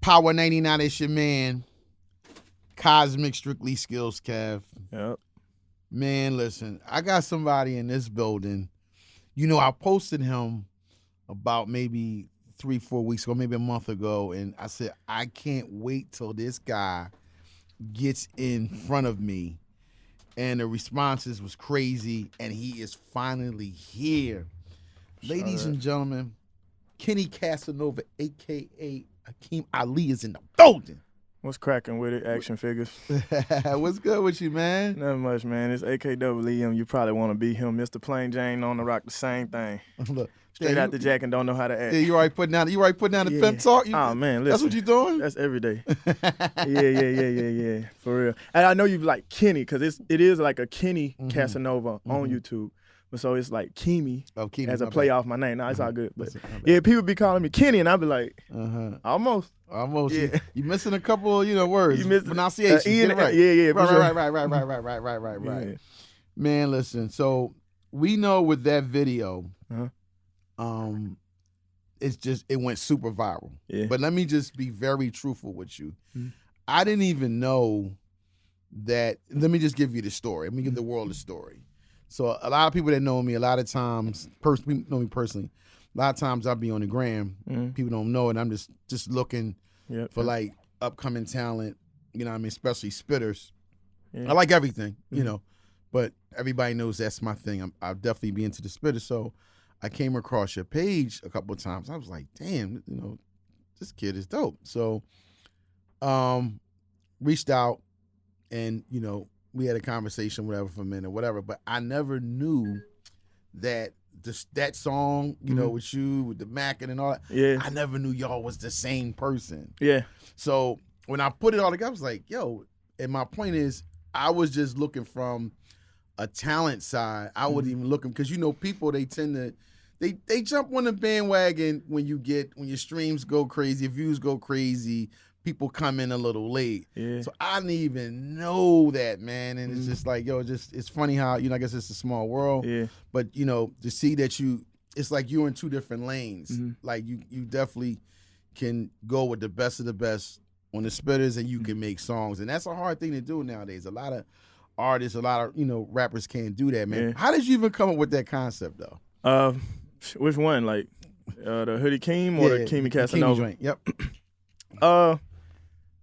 Power 99, it's your man. Cosmic Strictly Skills, Kev. Yep. Man, listen, I got somebody in this building. You know, I posted him about maybe 3-4 weeks ago, maybe a month ago, and I said, I can't wait till this guy gets in front of me. And the responses was crazy, and he is finally here. Ladies and gentlemen, Kenny Casanova, a.k.a. Hakeem Ali, is in the building. What's cracking with it, action figures? What's good with you, man? Nothing much, man. It's AKWM. You probably want to be him. Mr. Plain Jane on the rock, the same thing. Look, Straight out the jack and don't know how to act. Yeah, you already putting down the pimp talk? Oh, man, listen. That's what you doing? That's every day. Yeah. For real. And I know you like Kenny, because it is like a Kenny Casanova on YouTube. So it's like Kimi as a play off my name. No, it's all good. But yeah, people be calling me Kenny, and I be like, almost. Yeah. You missing a couple, words. You missed pronunciations. Right. Yeah. Right. Yeah. Man, listen. So we know with that video, it went super viral. Yeah. But let me just be very truthful with you. I didn't even know that. Let me just give you the story. Let me give the world the story. So a lot of people that know me, a lot of times, people know me personally, a lot of times I'll be on the gram. People don't know it. I'm just looking for like upcoming talent, especially spitters. Yeah. I like everything, but everybody knows that's my thing. I'll definitely be into the spitter. So I came across your page a couple of times. I was like, damn, this kid is dope. So reached out and, we had a conversation, whatever, for a minute, whatever. But I never knew that that song, with you, with the Mac and all that. Yeah. I never knew y'all was the same person. Yeah. So when I put it all together, I was like, yo. And my point is, I was just looking from a talent side. I wasn't even looking because people they tend to they jump on the bandwagon when your streams go crazy, views go crazy. People come in a little late. Yeah. So I didn't even know that, man. And it's just like, it's funny how, I guess it's a small world. Yeah. But, to see that it's like you're in two different lanes. Like you definitely can go with the best of the best on the spitters and you can make songs. And that's a hard thing to do nowadays. A lot of artists, a lot of, rappers can't do that, man. Yeah. How did you even come up with that concept, though? Which one? Like the Hoodie Keem or the Kimi Casanova? Keem joint. Yep.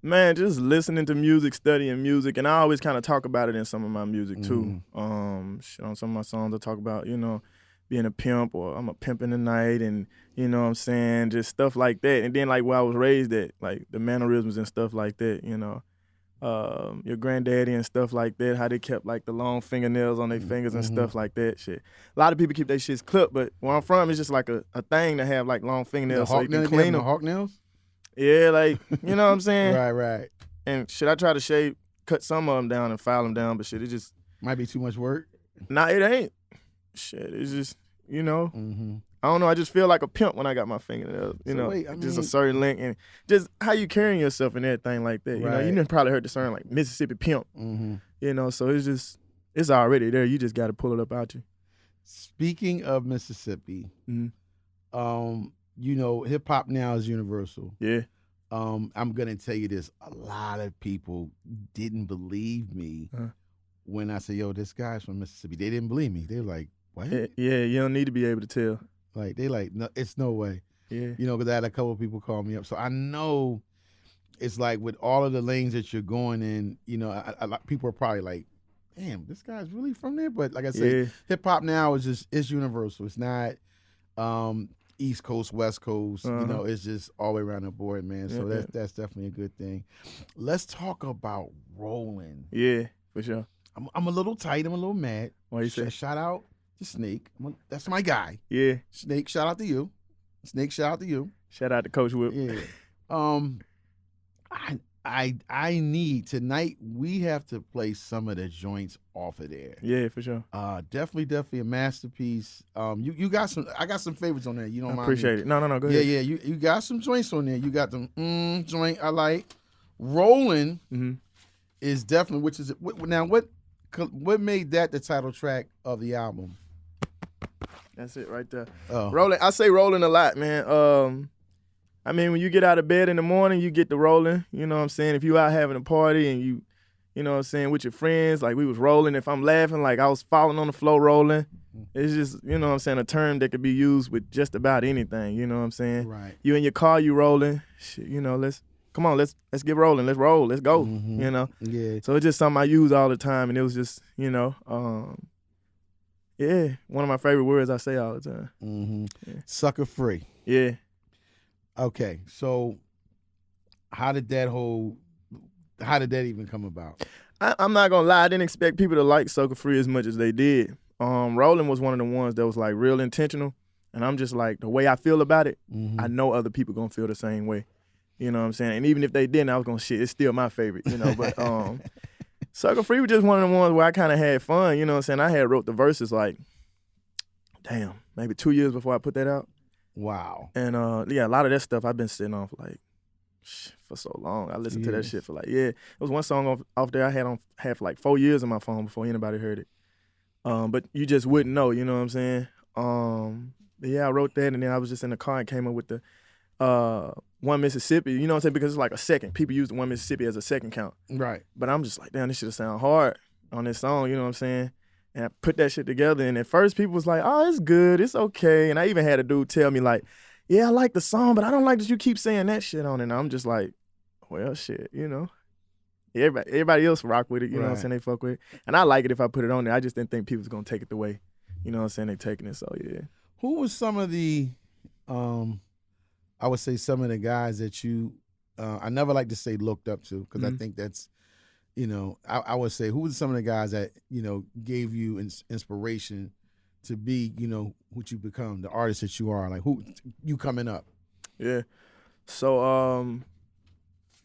Man, just listening to music, studying music, and I always kind of talk about it in some of my music too. On some of my songs, I talk about being a pimp or I'm a pimp in the night, and what I'm saying, just stuff like that. And then like where I was raised at, like the mannerisms and stuff like that. Your granddaddy and stuff like that, how they kept like the long fingernails on their fingers and stuff like that. Shit, a lot of people keep their shits clipped, but where I'm from, it's just like a thing to have like long fingernails so you can clean them. Hawk nails. Yeah, like, you know what I'm saying? Right. And should I try to cut some of them down and file them down, but shit, it just... Might be too much work. Nah, it ain't. Shit, it's just, I don't know, I just feel like a pimp when I got my fingernails, just a certain length, and just how you carrying yourself and everything like that. Right. You probably heard the term like Mississippi pimp, so it's already there. You just got to pull it up out you. Speaking of Mississippi, hip hop now is universal. Yeah. I'm gonna tell you this: a lot of people didn't believe me when I said, "Yo, this guy's from Mississippi." They didn't believe me. They're like, "What?" Yeah, you don't need to be able to tell. Like no, it's no way. Yeah. Because I had a couple of people call me up, so I know it's like with all of the lanes that you're going in. People are probably like, "Damn, this guy's really from there." But like I said, hip hop now it's universal. It's not. East Coast, West Coast, it's just all the way around the board, man. So that's definitely a good thing. Let's talk about rolling. Yeah, for sure. I'm a little tight. I'm a little mad. What you say? Shout out to Snake. That's my guy. Yeah. Snake, shout out to you. Snake, shout out to you. Shout out to Coach Whip. Yeah. I need tonight. We have to play some of the joints off of there. Yeah, for sure. Definitely a masterpiece. You got some. I got some favorites on there. You don't mind? Appreciate it. No, go ahead. Yeah. You got some joints on there. You got them joint I like. Rolling is definitely what made that the title track of the album? That's it right there. Oh. Rolling. I say rolling a lot, man. I mean, when you get out of bed in the morning, you get to rolling. You know what I'm saying? If you out having a party and you know what I'm saying, with your friends, like we was rolling. If I'm laughing, like I was falling on the floor rolling. It's just, you know what I'm saying, a term that could be used with just about anything. You know what I'm saying? Right. You in your car, you rolling. Shit, you know, let's get rolling. Let's roll. Let's go. Mm-hmm. You know? Yeah. So it's just something I use all the time, and it was just, you know, yeah, one of my favorite words I say all the time. Mm-hmm. Yeah. Sucker free. Yeah. Okay, so how did that even come about? I'm not gonna lie, I didn't expect people to like Sucker Free as much as they did. Rolling was one of the ones that was like real intentional, and I'm just like, the way I feel about it, I know other people gonna feel the same way. You know what I'm saying? And even if they didn't, I was gonna shit, it's still my favorite, you know. But Sucker Free was just one of the ones where I kind of had fun, you know what I'm saying? I had wrote the verses like, damn, maybe 2 years before I put that out. Wow. And yeah, a lot of that stuff I've been sitting on for so long. I listened to that shit for like, yeah. It was one song off there I had for like 4 years on my phone before anybody heard it. But you just wouldn't know, you know what I'm saying? But yeah, I wrote that, and then I was just in the car and came up with the One Mississippi, you know what I'm saying? Because it's like a second. People use the One Mississippi as a second count. Right. But I'm just like, damn, this shit sound hard on this song, you know what I'm saying? And I put that shit together, and at first people was like, oh, it's good, it's okay. And I even had a dude tell me like, yeah, I like the song, but I don't like that you keep saying that shit on it. And I'm just like, well, shit, you know. Everybody else rock with it, you know what I'm saying? They fuck with it. And I like it if I put it on there. I just didn't think people was going to take it the way, you know what I'm saying, they taking it, so yeah. Who was some of the, I would say some of the guys that you, I never like to say looked up to, because I think that's, you know, I would say, who was some of the guys that, you know, gave you inspiration to be, you know, what you become, the artist that you are? Like, who, you coming up? Yeah. So,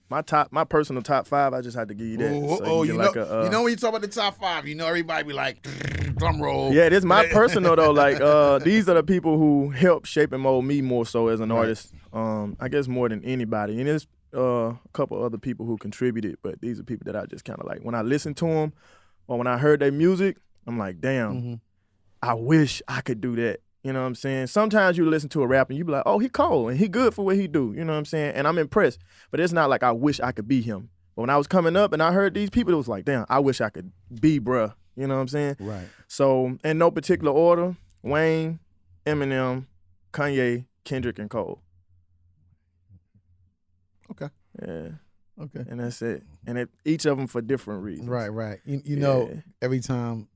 my personal top 5, I just had to give you that. You know when you talk about the top 5, you know everybody be like, drum roll. Yeah, this is my personal though. Like, these are the people who helped shape and mold me more so as an artist. I guess more than anybody. And there's a couple other people who contributed, but these are people that I just kind of like. When I listen to them or when I heard their music, I'm like, damn, I wish I could do that. You know what I'm saying? Sometimes you listen to a rap and you be like, oh, he cold and he good for what he do. You know what I'm saying? And I'm impressed. But it's not like I wish I could be him. But when I was coming up and I heard these people, it was like, damn, I wish I could be bruh. You know what I'm saying? Right. So in no particular order, Wayne, Eminem, Kanye, Kendrick, and Cole. Okay. Yeah. Okay. And that's it. And each of them for different reasons. Right. You know, every time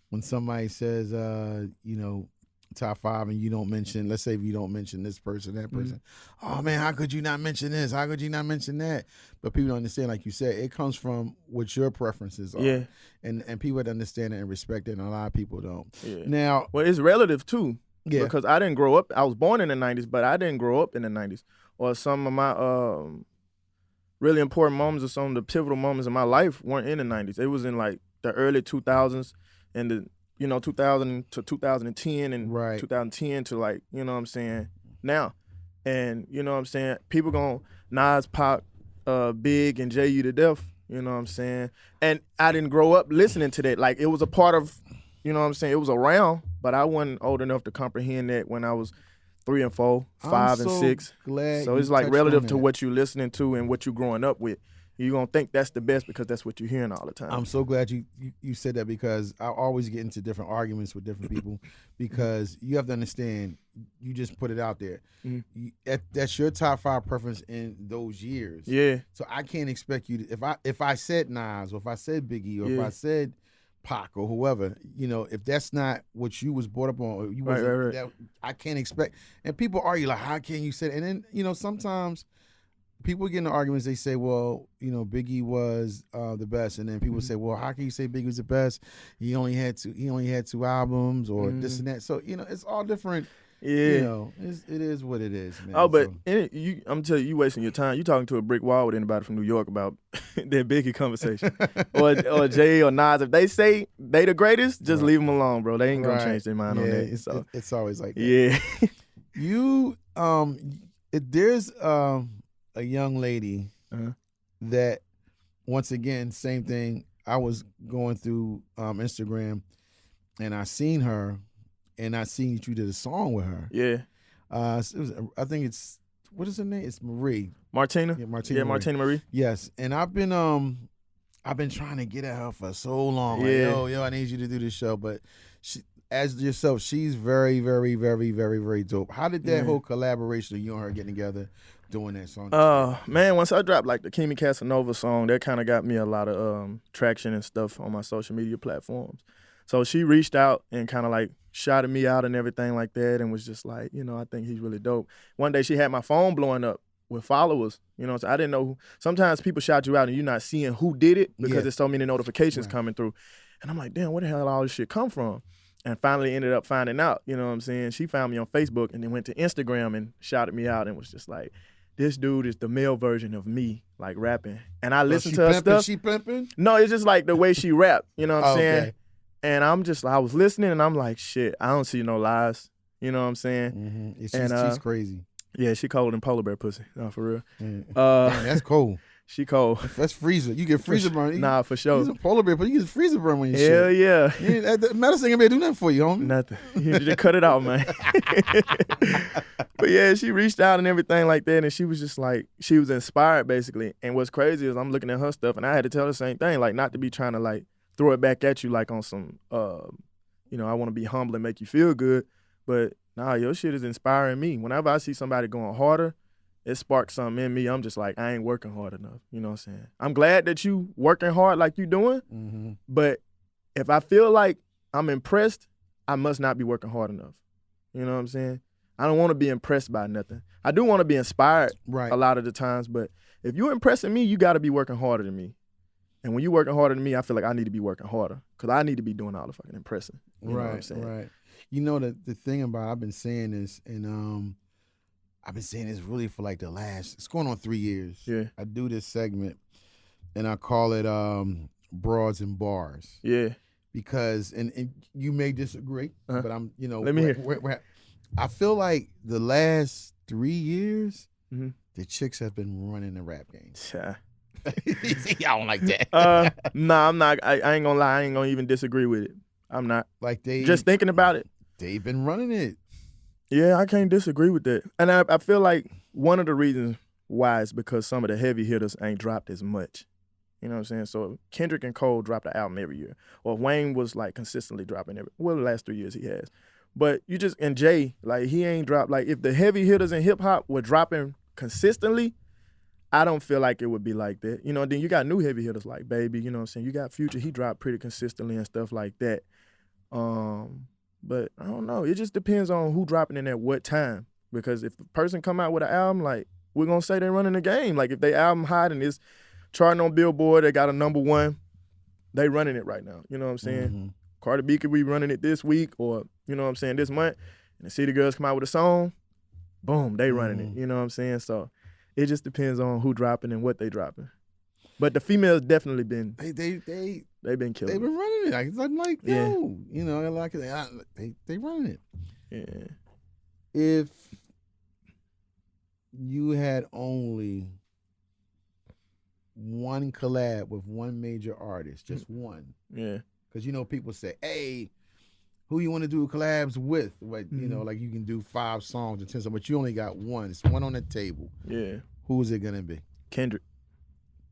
when somebody says, you know, top 5 and you don't mention, let's say if you don't mention this person, that person, oh man, how could you not mention this? How could you not mention that? But people don't understand, like you said, it comes from what your preferences are. Yeah. And people that understand it and respect it, and a lot of people don't. Yeah. Now, well, it's relative too. Yeah. Because I didn't grow up, I was born in the 90s, but I didn't grow up in the 90s. Or some of my really important moments or some of the pivotal moments in my life weren't in the 90s. It was in like the early 2000s and the 2000 to 2010 and 2010 to like, you know what I'm saying, now. And, you know what I'm saying, people gon' Nas, Pac, Big, and J.U. to death, you know what I'm saying? And I didn't grow up listening to that. Like, it was a part of, you know what I'm saying, it was around, but I wasn't old enough to comprehend that when I was 3 and 4, 5 and 6. So it's like relative to what you're listening to and what you're growing up with. You're going to think that's the best because that's what you're hearing all the time. I'm so glad you said that, because I always get into different arguments with different people, because you have to understand, you just put it out there. That's your top 5 preference in those years. Yeah. So I can't expect you to, if I said Nas, or if I said Biggie, or if I said Pac or whoever, you know, if that's not what you was brought up on, or you wasn't, that, I can't expect. And people argue like, how can you say that? And then, you know, sometimes people get into arguments, they say, well, you know, Biggie was the best, and then people say, well, how can you say Biggie was the best? He only had 2 albums, or this and that. So, you know, it's all different. Yeah, you know, it is what it is, man. Oh, but I'm telling you, wasting your time. You talking to a brick wall with anybody from New York about that Biggie conversation, or Jay or Nas. If they say they the greatest, just leave them alone, bro. They ain't gonna change their mind on that. It's always like that. Yeah. You there's a young lady that, once again, same thing. I was going through Instagram, and I seen her. And I seen that you did a song with her. Yeah. I think it's what is her name? It's Marie. Martina? Yeah, Martina. Yeah, Marie. Martina Marie. Yes, and I've been trying to get at her for so long. Like, Yeah. yo, I need you to do this show. But she, as yourself, she's very, very, very, very, very dope. How did that whole collaboration of you and her getting together, doing that song? Man, once I dropped like the Kimi Casanova song, that kind of got me a lot of traction and stuff on my social media platforms. So she reached out and kind of like shouted me out and everything like that, and was just like, I think he's really dope. One day she had my phone blowing up with followers, so I didn't know. Sometimes people shout you out and you're not seeing who did it because there's so many notifications coming through. And I'm like, damn, where the hell all this shit come from? And finally ended up finding out, you know what I'm saying? She found me on Facebook and then went to Instagram and shouted me out and was just like, this dude is the male version of me, like rapping. And I listened to her stuff. She pimping? No, it's just like the way she rap, you know what I'm saying? Okay. And I was listening and I'm like, shit, I don't see no lies. You know what I'm saying? Mm-hmm. She's crazy. Yeah, she cold in polar bear pussy. No, for real. Damn, that's cold. She cold. That's freezer. You get freezer burn. Nah, for sure. He's a polar bear, but you get freezer burn when you Hell shit. yeah. The medicine ain't gonna do nothing for you, homie. Nothing. You just cut it out, man. But yeah, she reached out and everything like that, and she was just like, she was inspired basically. And what's crazy is I'm looking at her stuff, and I had to tell her the same thing, like not to be trying to like throw it back at you like on some, I want to be humble and make you feel good, but nah, your shit is inspiring me. Whenever I see somebody going harder, it sparks something in me. I'm just like, I ain't working hard enough. You know what I'm saying? I'm glad that you working hard like you doing, but if I feel like I'm impressed, I must not be working hard enough. You know what I'm saying? I don't want to be impressed by nothing. I do want to be inspired a lot of the times, but if you're impressing me, you got to be working harder than me. And when you working harder than me, I feel like I need to be working harder because I need to be doing all the fucking impressing. You know what I'm saying? Right. You know, the thing about, I've been saying this, and I've been saying this really for like it's going on 3 years. Yeah. I do this segment, and I call it Broads and Bars. Yeah. Because, and you may disagree, but I'm, Let me hear. I feel like the last 3 years, the chicks have been running the rap game. Y'all don't like that. Nah, I'm not. I ain't gonna lie. I ain't gonna even disagree with it. I'm not. Like just thinking about it. They've been running it. Yeah, I can't disagree with that. And I feel like one of the reasons why is because some of the heavy hitters ain't dropped as much. You know what I'm saying? So Kendrick and Cole dropped an album every year. Or Wayne was like consistently dropping the last 3 years he has. But and Jay, like he ain't dropped. Like if the heavy hitters in hip hop were dropping consistently, I don't feel like it would be like that. Then you got new heavy hitters like Baby, you know what I'm saying? You got Future, he dropped pretty consistently and stuff like that. But I don't know. It just depends on who dropping in at what time. Because if a person come out with an album, like we're gonna say they're running the game. Like if they album hot and it's charting on Billboard, they got a #1, they running it right now. You know what I'm saying? Cardi B could be running it this week or, you know what I'm saying, this month. And the City Girls come out with a song, boom, they running it. You know what I'm saying? So it just depends on who dropping and what they dropping. But the females definitely been they've been killing. They've been running it. I'm like, yo, like they running it. Yeah. If you had only one collab with one major artist, just one. Yeah. Because people say, hey, who you want to do collabs with? Like, like you can do 5 songs or 10 songs, but you only got one. It's one on the table. Yeah. Who is it gonna be? Kendrick.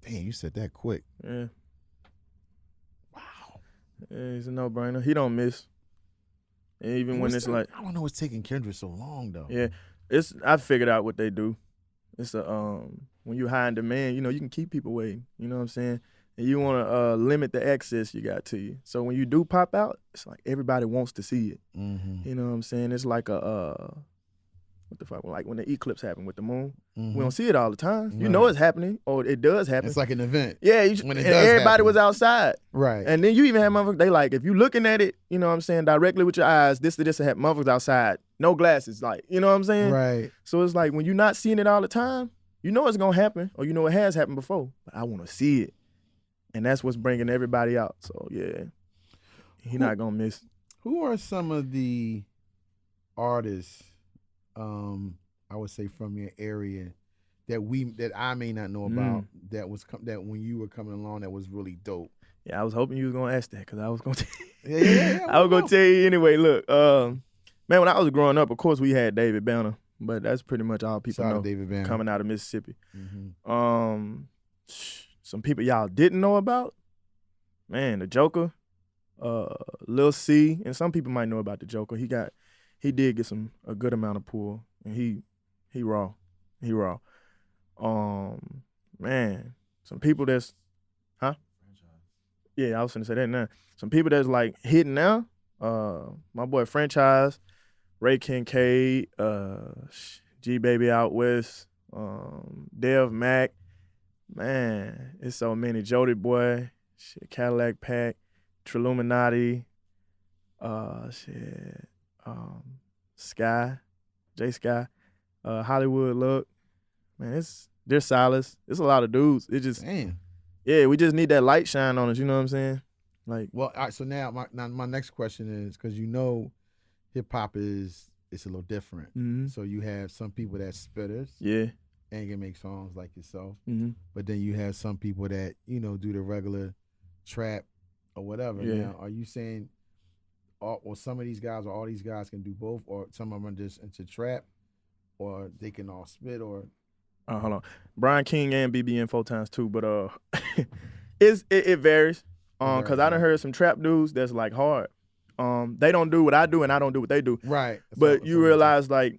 Damn, you said that quick. Yeah. Wow. Yeah, he's a no-brainer. He don't miss. And even when it's like, I don't know what's taking Kendrick so long though. Yeah. I figured out what they do. It's when you high in demand, you can keep people waiting. You know what I'm saying? And you want to limit the access you got to you. So when you do pop out, it's like everybody wants to see it. You know what I'm saying? It's like what the fuck? Like when the eclipse happened with the moon, we don't see it all the time. You know it's happening, or it does happen. It's like an event. Yeah, when everybody was outside. Right. And then you even have motherfuckers, they like, if you looking at it, you know what I'm saying, directly with your eyes, this have motherfuckers outside, no glasses, like, you know what I'm saying? Right. So it's like when you're not seeing it all the time, you know it's gonna happen, or you know it has happened before, but I want to see it. And that's what's bringing everybody out. So yeah, he not gonna miss. Who are some of the artists, I would say from your area, that I may not know about, that when you were coming along that was really dope? Yeah, I was hoping you was gonna ask that because I was gonna tell you. I was gonna tell you anyway. Look, man, when I was growing up, of course we had David Banner. But that's pretty much all people Shout out know to David Banner. coming out of Mississippi. Mm-hmm. Some people y'all didn't know about, man, the Joker, Lil C, and some people might know about the Joker. He did get a good amount of pull, and he raw. He raw. Man, some people that's, yeah, I was gonna say that now. Some people that's like hitting now, my boy Franchise, Ray Kincaid, G Baby Out West, Dev Mac, man, it's so many. Jody Boy, shit, Cadillac Pack, Triluminati, Sky, J Sky, Hollywood Look, man, there's Silas. It's a lot of dudes. It just, Damn. yeah, we just need that light shine on us. You know what I'm saying? Like, Well, all right, so now my next question is, because hip hop it's a little different. mhm, So you have some people that's spitters yeah, and can make songs like yourself, mhm, but then you have some people that do the regular trap or whatever. Yeah. Now, are you saying, or some of these guys or all these guys can do both, or some of them are just into trap, or they can all spit, or hold on, Brian King and BBN 4x2, but it varies. Cause I done heard some trap dudes that's like hard. They don't do what I do and I don't do what they do. right? But you realize like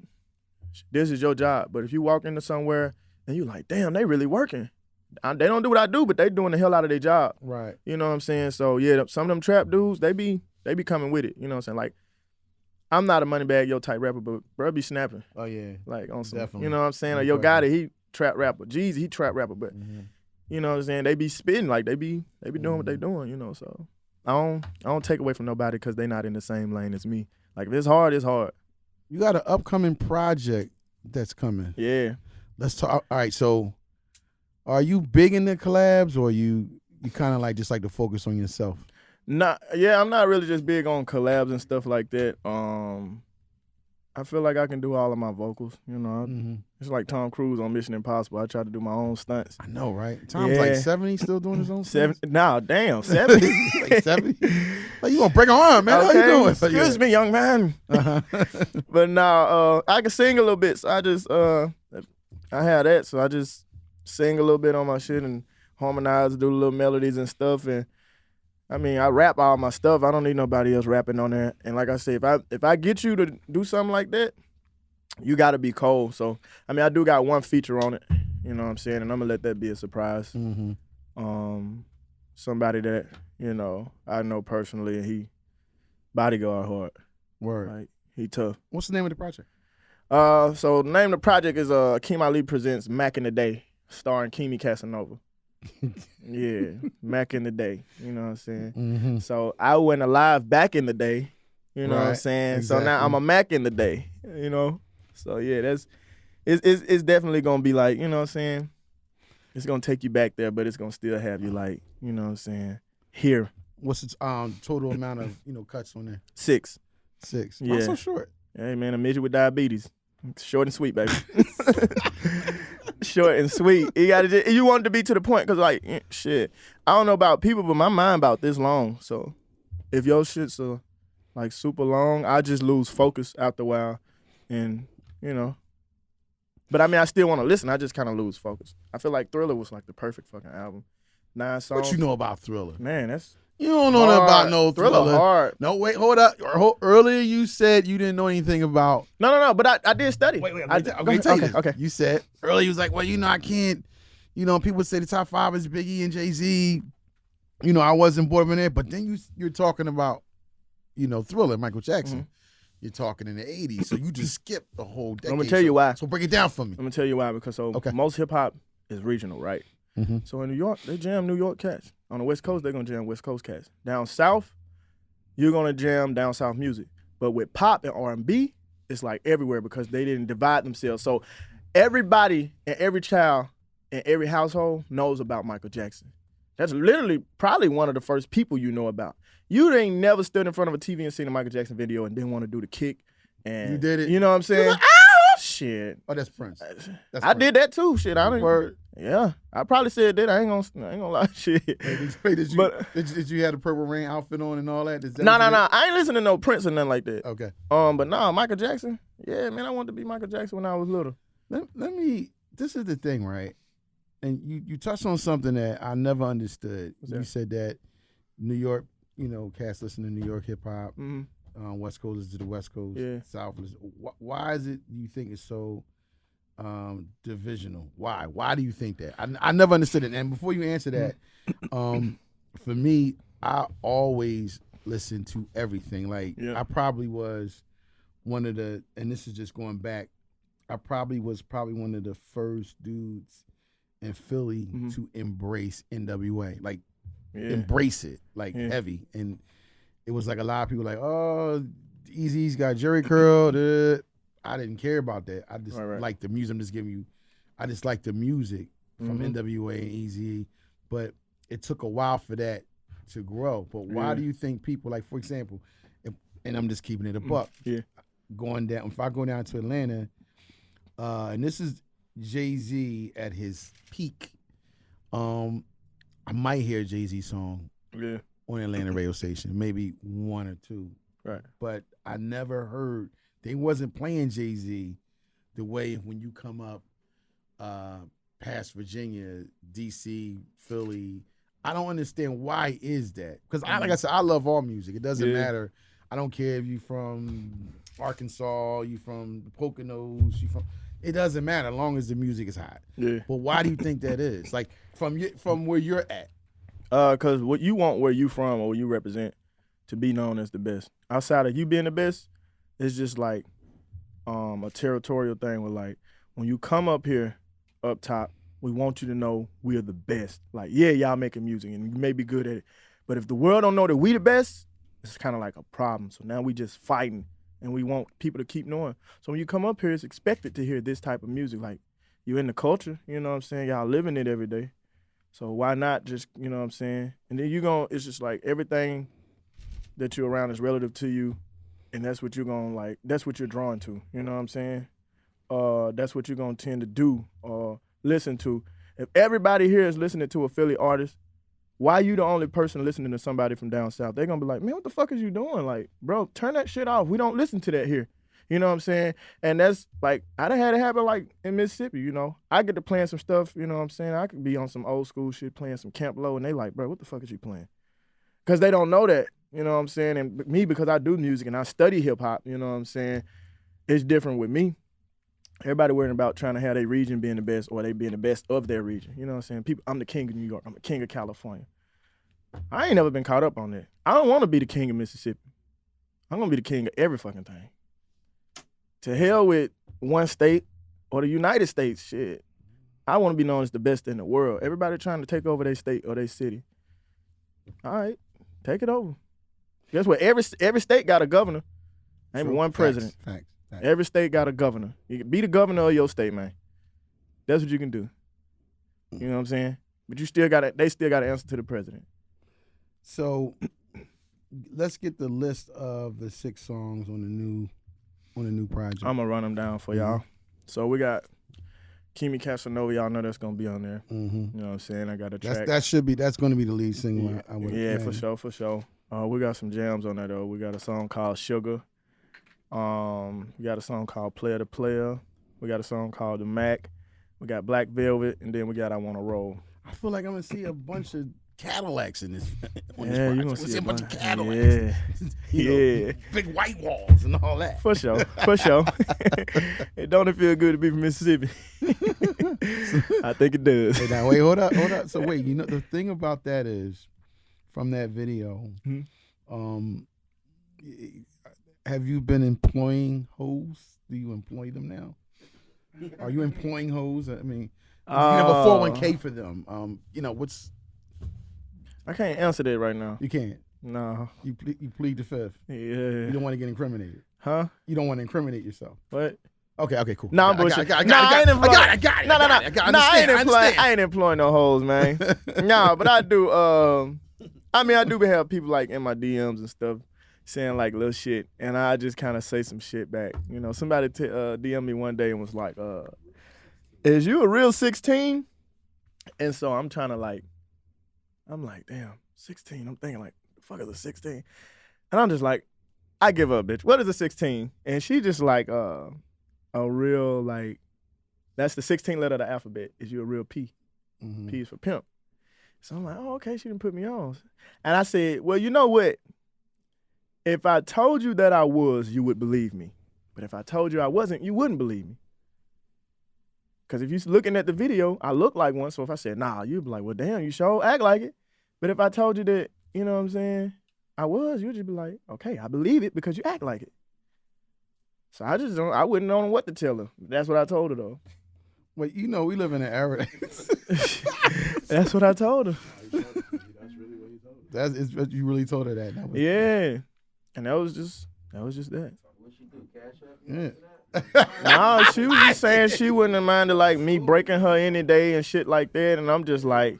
this is your job. But if you walk into somewhere and you like, damn, they really working. They don't do what I do, but they doing the hell out of their job. right? You know what I'm saying? So yeah, some of them trap dudes, they be coming with it. You know what I'm saying? Like, I'm not a Moneybagg Yo type rapper, but bro be snapping. Oh yeah, Like on some, Definitely. you know what I'm saying? No Or Yo question. Gotti, he trap rapper. Jeezy, he trap rapper, but you know what I'm saying? They be spitting, like they be doing what they doing, you know. So I don't take away from nobody because they not in the same lane as me. Like if it's hard, it's hard. You got an upcoming project that's coming. Yeah. Let's talk. All right, so are you big into collabs, or you kind of like just like to focus on yourself? I'm not really just big on collabs and stuff like that. I feel like I can do all of my vocals, you know. It's like Tom Cruise on Mission Impossible. I try to do my own stunts. I know, right? Tom's like Yeah. 70, still doing his own Seven, stunts? nah, damn, 70. Like 70? Like, you gonna break an arm, man? How you doing? Excuse me, young man. Uh-huh. But now I can sing a little bit, so I just I have that, so I just sing a little bit on my shit and harmonize, do little melodies and stuff. And I mean, I rap all my stuff. I don't need nobody else rapping on there. And like I said, if I get you to do something like that, you got to be cold. So I mean, I do got one feature on it. You know what I'm saying? And I'm gonna let that be a surprise. Somebody that I know personally, and he bodyguard hard. Word. Like he tough. What's the name of the project? So the name of the project is Akeem Ali Presents Mac in the Day, starring Kimi Casanova. Yeah, Mac in the Day. You know what I'm saying? So I went alive back in the day. You know what I'm Right, saying? exactly. So now I'm a Mac in the day. You know? So yeah, it's definitely gonna be like, you know what I'm saying? It's gonna take you back there, but it's gonna still have you like, you know what I'm saying, here. What's the total amount of cuts on there? 6. 6. Yeah. Why so short? Hey man, a midget with diabetes. Short and sweet, baby. Short and sweet. You want it to be to the point, cause like shit. I don't know about people, but my mind about this long. So if your shit's like super long, I just lose focus after a while, and But I mean, I still want to listen. I just kind of lose focus. I feel like Thriller was like the perfect fucking album. 9 songs. What you know about Thriller? Man, that's You don't know nothing about no Thriller. hard. No, wait, hold up. Earlier you said you didn't know anything about. No. But I did study. Wait. Okay. You said earlier you was like, well, I can't. People say the top 5 is Biggie and Jay-Z. I wasn't born in it, but then you're talking about, Thriller, Michael Jackson. You're talking in the 80s, so you just skipped the whole decade. I'm gonna tell you why. So break it down for me. I'm gonna tell you why, because most hip hop is regional, right? So in New York, they jam New York cats. On the West Coast, they're gonna jam West Coast cats. Down South, you're gonna jam down South music. But with pop and R&B, it's like everywhere because they didn't divide themselves. So everybody and every child in every household knows about Michael Jackson. That's literally probably one of the first people you know about. You ain't never stood in front of a TV and seen a Michael Jackson video and didn't want to do the kick. And You did it. You know what I'm saying? Like, Shit. Oh, that's Prince. That's I did that too. Shit, I Word. didn't. Yeah, I probably said that. I ain't gonna lie. Shit. Wait, did you have the Purple Rain outfit on and all that? No. I ain't listening to no Prince or nothing like that. Okay. But nah, Michael Jackson. Yeah, man, I wanted to be Michael Jackson when I was little. Let me. This is the thing, right? And you touched on something that I never understood. You said that New York, cats listen to New York hip hop. Mm-hmm. West Coast is to the West Coast. Yeah. South is. Why is it you think it's so divisional? Why? Why do you think that? I never understood it. And before you answer that, for me, I always listen to everything. Like I probably was one of the, and this is just going back. I probably was one of the first dudes in Philly to embrace NWA, like embrace it, like heavy. And it was like a lot of people like, oh, Eazy's got Jerry curl. I didn't care about that. I just like the music. I'm just giving you, I just like the music from NWA and Eazy. But it took a while for that to grow. But why do you think people, like, for example, and I'm just keeping it a buck, going down, if I go down to Atlanta, and this is Jay-Z at his peak. I might hear a Jay-Z song on Atlanta radio station, maybe one or two. Right. But I never heard, they wasn't playing Jay-Z the way when you come up past Virginia, D.C., Philly. I don't understand why is that. Because like I said, I love all music. It doesn't matter. I don't care if you from Arkansas, you from the Poconos, it doesn't matter as long as the music is hot. Yeah. But why do you think that is? Like from where you're at? Because what you want where you from or where you represent to be known as the best. Outside of you being the best, it's just like a territorial thing where, like, when you come up here, up top, we want you to know we're the best. Like, yeah, y'all making music and you may be good at it. But if the world don't know that we the best, it's kind of like a problem. So now we just fighting. And we want people to keep knowing. So when you come up here, it's expected to hear this type of music. Like, you're in the culture, you know what I'm saying? Y'all living it every day. So why not just, you know what I'm saying? And then it's just like everything that you're around is relative to you. And that's what you're going to like, that's what you're drawn to. You know what I'm saying? That's what you're going to tend to do or listen to. If everybody here is listening to a Philly artist, why you the only person listening to somebody from down south? They're going to be like, man, what the fuck is you doing? Like, bro, turn that shit off. We don't listen to that here. You know what I'm saying? And that's, like, I done had it happen, like, in Mississippi, you know? I get to playing some stuff, you know what I'm saying? I could be on some old school shit playing some Camp Low, and they like, bro, what the fuck is you playing? Because they don't know that, you know what I'm saying? And me, because I do music and I study hip-hop, you know what I'm saying? It's different with me. Everybody worrying about trying to have their region being the best or they being the best of their region. You know what I'm saying? I'm the king of New York. I'm the king of California. I ain't never been caught up on that. I don't want to be the king of Mississippi. I'm going to be the king of every fucking thing. To hell with one state or the United States, shit. I want to be known as the best in the world. Everybody trying to take over their state or their city. All right, take it over. Guess what? Every state got a governor. Ain't one president. Facts. Every state got a governor. You can be the governor of your state, man. That's what you can do. You know what I'm saying? But they still got to answer to the president. So let's get the list of the 6 songs on the new project. I'm gonna run them down for y'all. So we got Kimi Casanova. Y'all know that's gonna be on there. Mm-hmm. You know what I'm saying? I got a track. That's gonna be the lead single. Yeah, I would for sure. We got some jams on there though. We got a song called Sugar. We got a song called Player to Player. We got a song called The Mac. We got Black Velvet, and then we got I Wanna Roll. I feel like I'm gonna see a bunch of Cadillacs in this. You're gonna see a bunch of Cadillacs. Yeah, big white walls and all that. For sure. It don't feel good to be from Mississippi. I think it does. Hey, now wait, hold up. So wait, the thing about that is, from that video, have you been employing hoes? Do you employ them now? Are you employing hoes? I mean, you have a 401k for them. What's? I can't answer that right now. You can't. No. You plead the fifth. Yeah. You don't want to get incriminated. Huh? You don't want to incriminate yourself. What? Okay, cool. Nah, I'm bullshit. I got it. I ain't employing no hoes, man. Nah, but I do. I do have people like in my DMs and stuff saying like little shit, and I just kind of say some shit back. You know, somebody DM me one day and was like, "Is you a real 16?" And so I'm trying to like, I'm like, damn, 16. I'm thinking like, the fuck is a 16? And I'm just like, I give up, bitch. What is a 16? And she just like, a real like, that's the 16th letter of the alphabet. Is you a real P? Mm-hmm. P is for pimp. So I'm like, oh, okay, she didn't put me on. And I said, well, you know what? If I told you that I was, you would believe me. But if I told you I wasn't, you wouldn't believe me. Because if you're looking at the video, I look like one. So if I said, nah, you'd be like, well, damn, you sure act like it. But if I told you that, you know what I'm saying, I was, you'd just be like, okay, I believe it because you act like it. So I wouldn't know what to tell her. That's what I told her, though. Well, you know, we live in an era. That's what I told her. That's really what he told her. You really told her that. Yeah. And that was just that. What she do? Cash up? Yeah. No, she was just saying she wouldn't have minded like me breaking her any day and shit like that. And I'm just like,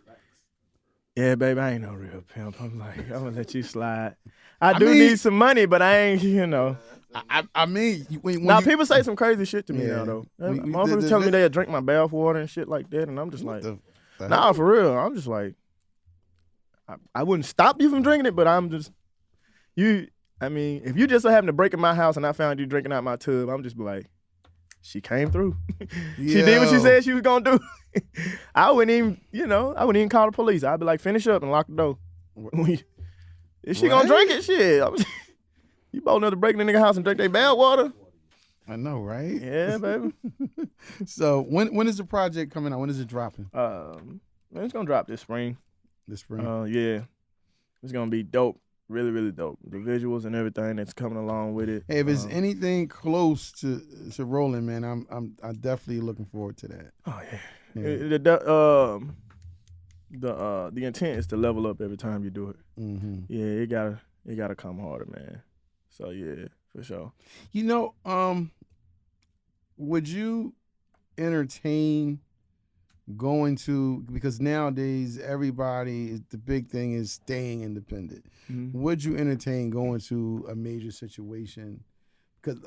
yeah, baby, I ain't no real pimp. I'm like, I'm gonna let you slide. I do need some money, but I ain't, you know. I mean, People say some crazy shit to me now, though. Motherfuckers telling me they'll drink my bath water and shit like that, and I'm just like, nah, for real. I'm just like, I wouldn't stop you from drinking it, but I'm just, I mean, if you just so happen to break in my house and I found you drinking out my tub, I'm just be like, she came through. She did what she said she was gonna do. I wouldn't even call the police. I'd be like, finish up and lock the door. If she gonna drink it, shit. You bold enough to break in the nigga house and drink their bath water? I know, right? Yeah, baby. So when is the project coming out? When is it dropping? It's gonna drop this spring. This spring. Yeah. It's gonna be dope. Really, really dope. The visuals and everything that's coming along with it. Hey, if it's anything close to rolling, man, I'm definitely looking forward to that. Oh yeah. The intent is to level up every time you do it. Mm-hmm. Yeah, it gotta come harder, man. So yeah, for sure. You know, would you entertain going to, because nowadays the big thing is staying independent. Mm-hmm. Would you entertain going to a major situation? Because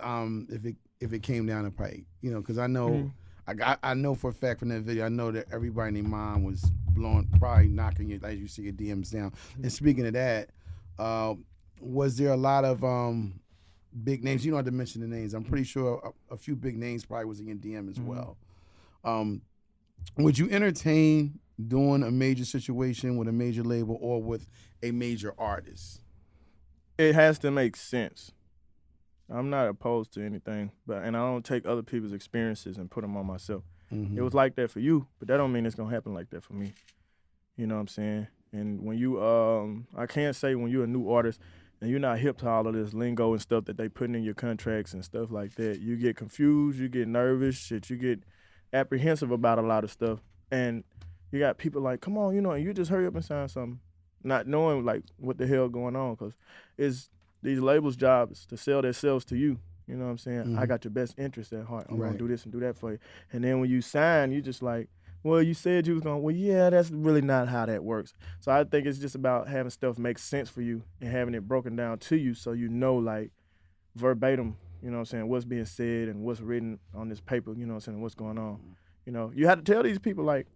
if it came down the pike, you know, because I know I know for a fact from that video, I know that everybody in their mind was probably knocking you as you see your DMs down. Mm-hmm. And speaking of that, was there a lot of big names? You don't have to mention the names. I'm pretty sure a few big names probably was in your DM as well. Would you entertain doing a major situation with a major label or with a major artist? It has to make sense. I'm not opposed to anything, and I don't take other people's experiences and put them on myself. Mm-hmm. It was like that for you, but that don't mean it's gonna happen like that for me. You know what I'm saying? And when you, I can't say when you're a new artist and you're not hip to all of this lingo and stuff that they putting in your contracts and stuff like that, you get confused, you get nervous, shit, you get apprehensive about a lot of stuff. And you got people like, come on, you know, and you just hurry up and sign something, not knowing like what the hell going on, because it's these labels' jobs to sell themselves to you. You know what I'm saying? Mm-hmm. I got your best interest at heart. I'm gonna do this and do that for you. And then when you sign, you just like, well, you said you was gonna, well, yeah, that's really not how that works. So I think it's just about having stuff make sense for you and having it broken down to you so you know, like, verbatim, you know what I'm saying, what's being said and what's written on this paper, you know what I'm saying, what's going on. Mm-hmm. You know, you have to tell these people, like,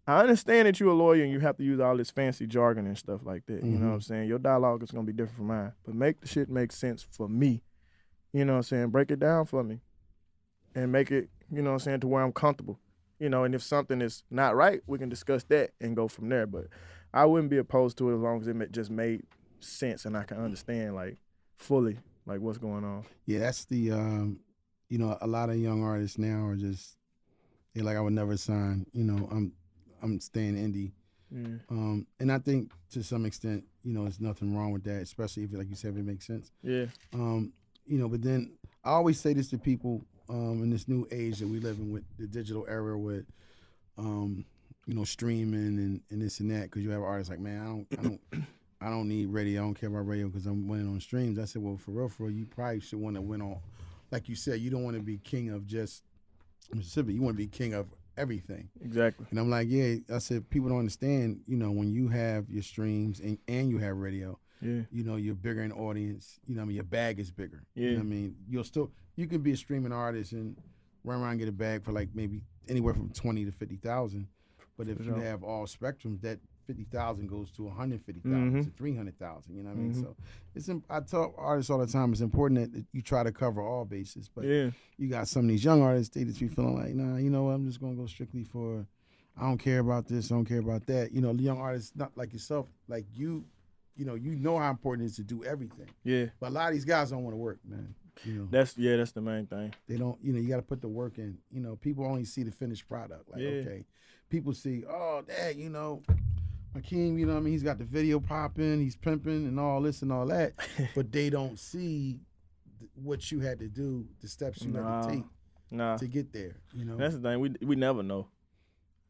I understand that you're a lawyer and you have to use all this fancy jargon and stuff like that. Mm-hmm. You know what I'm saying? Your dialogue is gonna be different from mine. But make the shit make sense for me. You know what I'm saying? Break it down for me. And make it, you know what I'm saying, to where I'm comfortable. You know, and if something is not right, we can discuss that and go from there. But I wouldn't be opposed to it as long as it just made sense and I can understand, like, fully, like, what's going on. Yeah, that's the, you know, a lot of young artists now are just, they're like, I would never sign, you know, I'm staying indie. Mm. And I think to some extent, you know, there's nothing wrong with that, especially if, like you said, if it makes sense. Yeah. You know, but then I always say this to people in this new age that we live in with the digital era with, you know, streaming and this and that, because you have artists like, man, I don't need radio. I don't care about radio because I'm winning on streams. I said, well, for real, you probably should want to win on, like you said, you don't want to be king of just Mississippi. You want to be king of everything. Exactly. And I'm like, yeah, I said, people don't understand, you know, when you have your streams and you have radio, Yeah. You know, you're bigger in audience. You know what I mean? Your bag is bigger. Yeah. You know what I mean? You can be a streaming artist and run around and get a bag for like maybe anywhere from 20 to 50,000. But if you have all spectrums, that 50,000 goes to 150,000 to 300,000. You know what I mean? So I tell artists all the time, it's important that you try to cover all bases. But you got some of these young artists, they just be feeling like, nah, you know what? I'm just gonna go strictly for. I don't care about this. I don't care about that. You know, the young artists, not like yourself, like you know how important it is to do everything. Yeah. But a lot of these guys don't want to work, man. You know, that's the main thing. They don't. You know, you got to put the work in. You know, people only see the finished product. Like, okay, people see, oh, dad, you know, Akeem, you know what I mean? He's got the video popping, he's pimping and all this and all that. But they don't see what you had to do, the steps you had to take to get there. You know, that's the thing. We never know.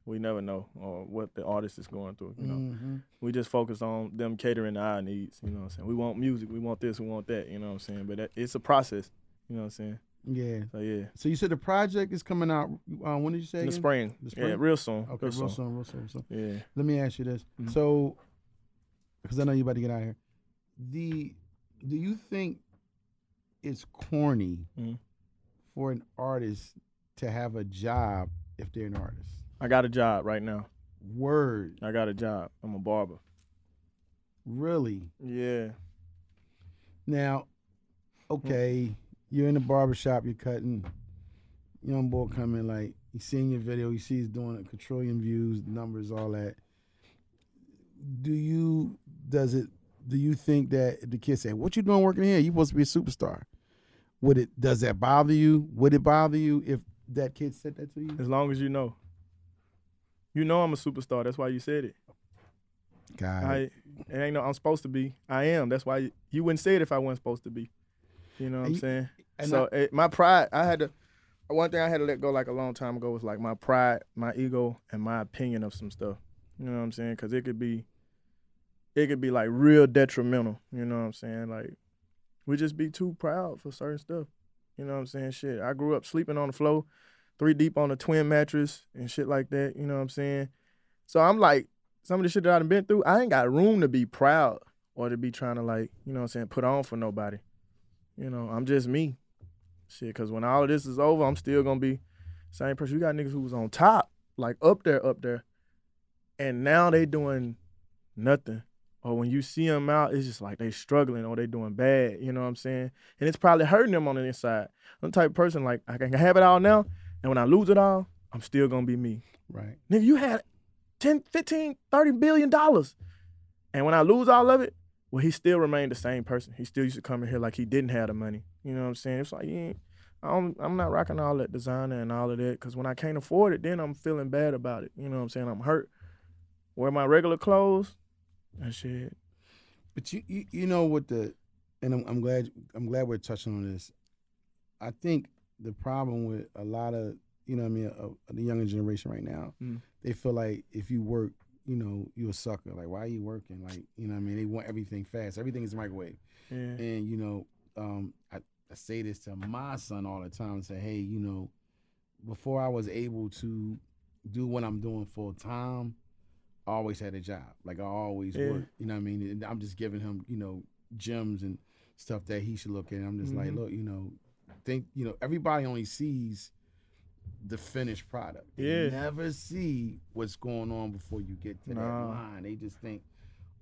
We never know what the artist is going through. You know, we just focus on them catering to our needs. You know what I'm saying? We want music. We want this. We want that. You know what I'm saying? But it's a process. You know what I'm saying? Yeah. So yeah. So you said the project is coming out. When did you say? In the spring. Yeah, real soon. Okay, real soon. Yeah. Let me ask you this. So, because I know you about to get out of here, do you think it's corny for an artist to have a job if they're an artist? I got a job right now. Word. I got a job. I'm a barber. Really? Yeah. Now, okay, you're in the barbershop, you're cutting. Young boy coming, like, he's seeing your video, he sees doing a quadrillion views, numbers, all that. Do you think that the kid saying, what you doing working here? You supposed to be a superstar. Does that bother you? Would it bother you if that kid said that to you? As long as you know. You know I'm a superstar. That's why you said it. It ain't no I'm supposed to be. I am. That's why you wouldn't say it if I wasn't supposed to be. You know what I'm saying? So my pride, one thing I had to let go like a long time ago was like my pride, my ego, and my opinion of some stuff. You know what I'm saying? Because it could be like real detrimental. You know what I'm saying? Like we just be too proud for certain stuff. You know what I'm saying? Shit, I grew up sleeping on the floor, 3 deep on a twin mattress and shit like that. You know what I'm saying? So I'm like, some of the shit that I've been through, I ain't got room to be proud or to be trying to like, you know what I'm saying, put on for nobody. You know, I'm just me. Shit, because when all of this is over, I'm still going to be the same person. You got niggas who was on top, like up there, and now they doing nothing. Or when you see them out, it's just like they struggling or they doing bad, you know what I'm saying? And it's probably hurting them on the inside. I'm the type of person, like, I can have it all now, and when I lose it all, I'm still going to be me. Right. Nigga, you had 10, 15, $30 billion. And when I lose all of it, well, he still remained the same person. He still used to come in here like he didn't have the money. You know what I'm saying? It's like, I'm not rocking all that designer and all of that, because when I can't afford it, then I'm feeling bad about it. You know what I'm saying? I'm hurt. Wear my regular clothes, and shit. But you know what and I'm glad we're touching on this. I think the problem with a lot of, you know what I mean, the younger generation right now, they feel like if you work, you know, you a sucker. Like, why are you working? Like, you know what I mean? They want everything fast. Everything is microwave. Yeah. And, you know, I say this to my son all the time and say, hey, you know, before I was able to do what I'm doing full time, I always had a job. Like, I always worked. You know what I mean? And I'm just giving him, you know, gems and stuff that he should look at. I'm just like, look, you know, everybody only sees the finished product. They never see what's going on before you get to that line. They just think,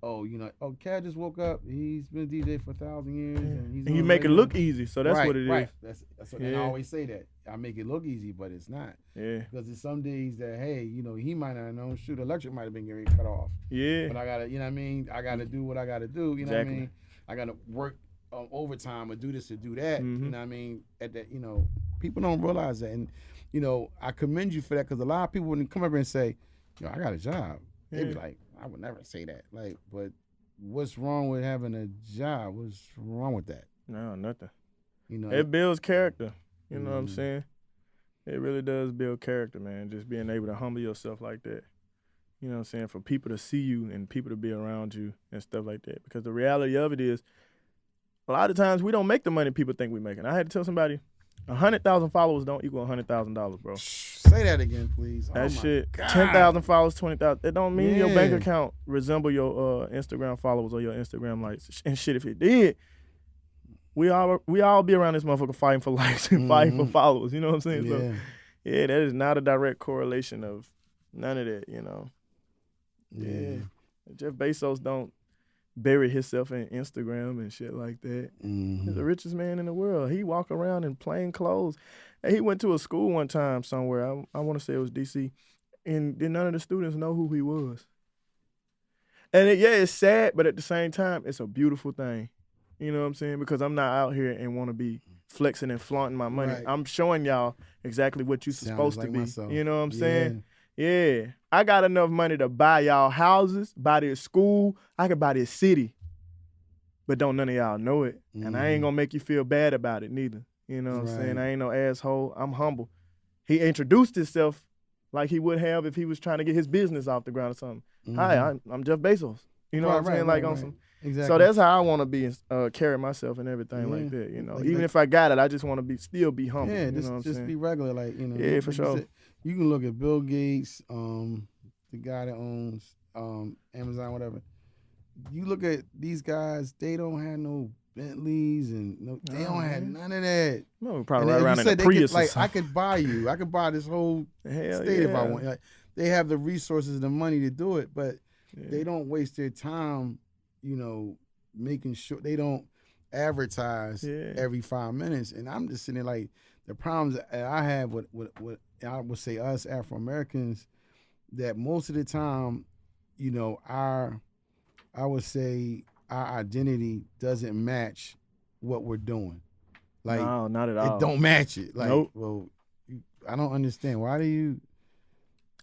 oh, you know, Cat just woke up. He's been a DJ for 1,000 years. And you make it look easy, so that's what it is. That's what, and I always say that. I make it look easy, but it's not. Yeah. Because there's some days that, hey, you know, he might not have known, shoot, electric might have been getting cut off. Yeah. But I got to, you know what I mean? I got to do what I got to do. You know what I mean? I got to work overtime or do this or do that. You know what I mean? At that, you know, people don't realize that. And, you know, I commend you for that, because a lot of people, when they come up here and say, yo, I got a job, they be like, I would never say that. Like, but what's wrong with having a job? What's wrong with that? No, nothing. You know, it builds character. You know what I'm saying? It really does build character, man. Just being able to humble yourself like that. You know what I'm saying? For people to see you and people to be around you and stuff like that. Because the reality of it is, a lot of times we don't make the money people think we making. I had to tell somebody, 100,000 followers don't equal $100,000, bro. Say that again, please. That oh shit, God. 10,000 followers, 20,000. That don't mean your bank Yeah. account resemble your Instagram followers or your Instagram likes. And shit, if it did, we all be around this motherfucker fighting for likes and fighting for followers. You know what I'm saying? Yeah. So, yeah, that is not a direct correlation of none of that, you know. Yeah. Jeff Bezos don't bury himself in Instagram and shit like that. He's the richest man in the world. He walk around in plain clothes. And he went to a school one time somewhere. I want to say it was D.C. And then none of the students know who he was. And it's sad, but at the same time, it's a beautiful thing. You know what I'm saying? Because I'm not out here and want to be flexing and flaunting my money. Right. I'm showing y'all exactly what you're supposed to be. Myself. You know what I'm saying? Yeah. I got enough money to buy y'all houses, buy this school. I could buy this city. But don't none of y'all know it. And I ain't going to make you feel bad about it neither. You know what I'm saying? I ain't no asshole. I'm humble. He introduced himself like he would have if he was trying to get his business off the ground or something. Hi, I'm Jeff Bezos. You know what I'm saying? Like on some. Exactly. So that's how I want to be, carry myself and everything like that. You know, Like, even if I got it, I just want to still be humble. Yeah, you know what I'm just saying? be regular, like, you know. Yeah, for like you sure. said, you can look at Bill Gates, the guy that owns Amazon, whatever. You look at these guys; they don't have no Bentleys and they don't have none of that. No, probably right around in a they Prius. could, like, I could buy this whole state if I want. Like, they have the resources and the money to do it, but they don't waste their time, you know, making sure they don't advertise every 5 minutes. And I'm just sitting there like, the problems that I have with I would say us Afro Americans, that most of the time, you know, I would say our identity doesn't match what we're doing. Like, no, not at all. It don't match it. Like, nope. Well, I don't understand. Why do you?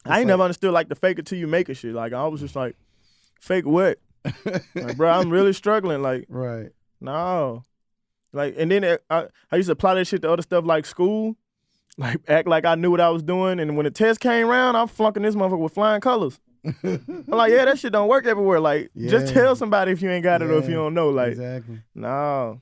I ain't never understood like the fake it till you make it shit. Like, I was just like, fake what? Like, bro, I'm really struggling. Like, right. No. Like, and then I used to apply that shit to other stuff like school. Like, act like I knew what I was doing. And when the test came around, I'm flunking this motherfucker with flying colors. I'm like, yeah, that shit don't work everywhere. Like, just tell somebody if you ain't got it or if you don't know. Like, exactly. No.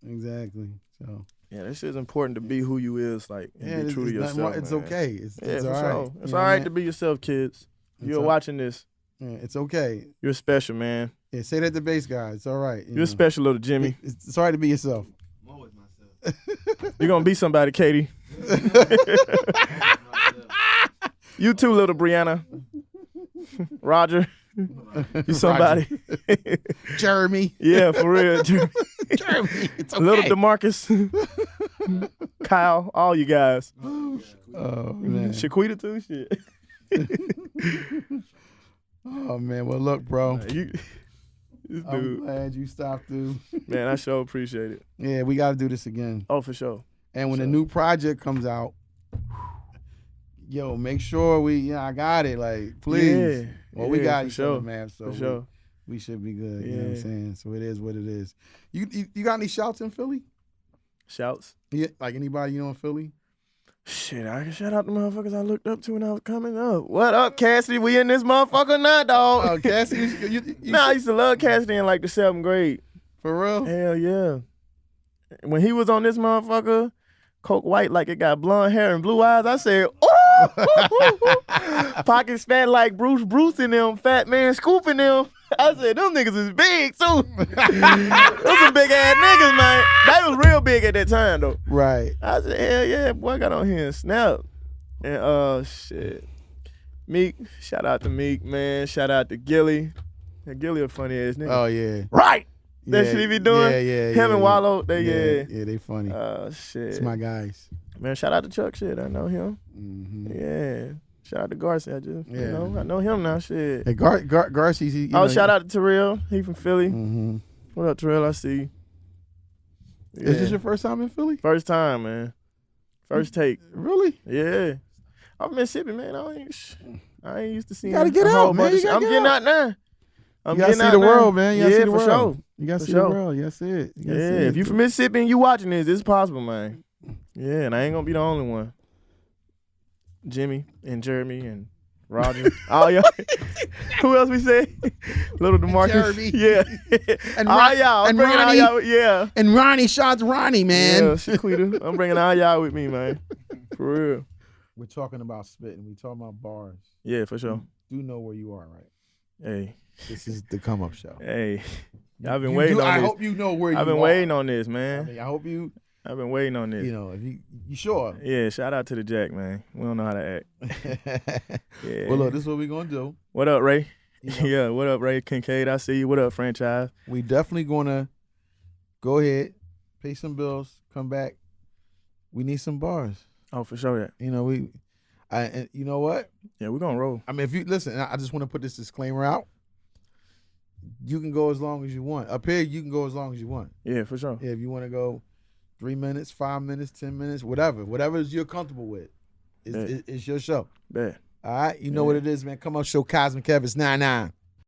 Exactly. So. Yeah, that shit's important to be who you is, like, and be true to yourself. It's okay. It's all right. Sure. It's all right to be yourself, kids. If you're watching this. Yeah, it's okay. You're special, man. Yeah, say that to bass guy. It's all right. You're special, little Jimmy. It's all right to be yourself. I'm always myself. You're going to be somebody, Katie. You too, little Brianna. Roger. You somebody. Jeremy. Yeah, for real. Jeremy. It's okay. Little DeMarcus. Kyle, all you guys. Oh, man. Shaquita too? Shit. Oh, man. Well, look, bro. This I'm dude. glad you stopped through. Man, I sure appreciate it. Yeah, we got to do this again. Oh, for sure. And when the new project comes out, yo, make sure I got it. Like, please. Yeah. Well, we got each sure. other, man. So for sure. we should be good. You know what I'm saying? So it is what it is. You got any shouts in Philly? Shouts? Yeah, like anybody you know in Philly? Shit, I can shout out the motherfuckers I looked up to when I was coming up. What up, Cassidy? We in this motherfucker now, dog. Oh, Cassidy? I used to love Cassidy in like the 7th grade. For real? Hell yeah. When he was on this motherfucker, Coke White like it got blonde hair and blue eyes, I said, oh! Pockets fat like Bruce in them, Fat Man Scoop in them. I said, them niggas is big too. Those some big ass niggas, man. They was real big at that time though. Right. I said, hell yeah, boy, I got on here and snap. And shit. Meek, shout out to Meek, man. Shout out to Gilly. Yeah, Gilly a funny ass nigga. Oh yeah. Right. That shit he be doing. Yeah. Him and Wallow, Yeah, they funny. Shit. It's my guys. Man, shout out to Chuck, shit. I know him. Mm-hmm. Yeah. Shout out to Garcia. I know him now, shit. Hey, Garcia. Shout out to Terrell. He from Philly. Mm-hmm. What up, Terrell? I see you. Yeah. Is this your first time in Philly? First time, man. First take. Really? Yeah. I'm Mississippi, man. I ain't used to seeing. You gotta get out, man. I'm getting out now. You gotta see the world, man. You gotta see the world. Sure. You gotta see the world. You gotta see it. Yeah, if you from Mississippi and you watching this, it's possible, man. Yeah, and I ain't gonna be the only one. Jimmy and Jeremy and Roger. All y'all. Who else we say? Little DeMarcus. Jeremy. Yeah. And all y'all. I'm bringing Ronnie. all y'all. Yeah. And Ronnie, shout out to Ronnie, man. Yeah, Shaquita. I'm bringing all y'all with me, man. For real. we're talking about spitting. We talking about bars. Yeah, for sure. You do know where you are, right? Hey, This is the Come Up Show. hey, I've been waiting on I this. hope you know where you are. I've been waiting on this, man. I mean, I hope you. I've been waiting on this. You know, if you sure? Yeah, shout out to the Jack, man. We don't know how to act. Yeah. Well, look, this is what we're gonna do. What up, Ray? You know, Yeah, what up, Ray Kincaid? I see you. What up, franchise? we definitely gonna go ahead, pay some bills, come back. We need some bars. Oh, for sure, yeah. You know, and you know what? Yeah, we're gonna roll. I mean, if you listen, I just want to put this disclaimer out. You can go as long as you want. Up here, you can go as long as you want. Yeah, for sure. Yeah, if you want to go 3 minutes, 5 minutes, 10 minutes, whatever you're comfortable with, it's your show. Bet. All right, you know what it is, man. Come on, show Cosmic Kev. It's 9-9.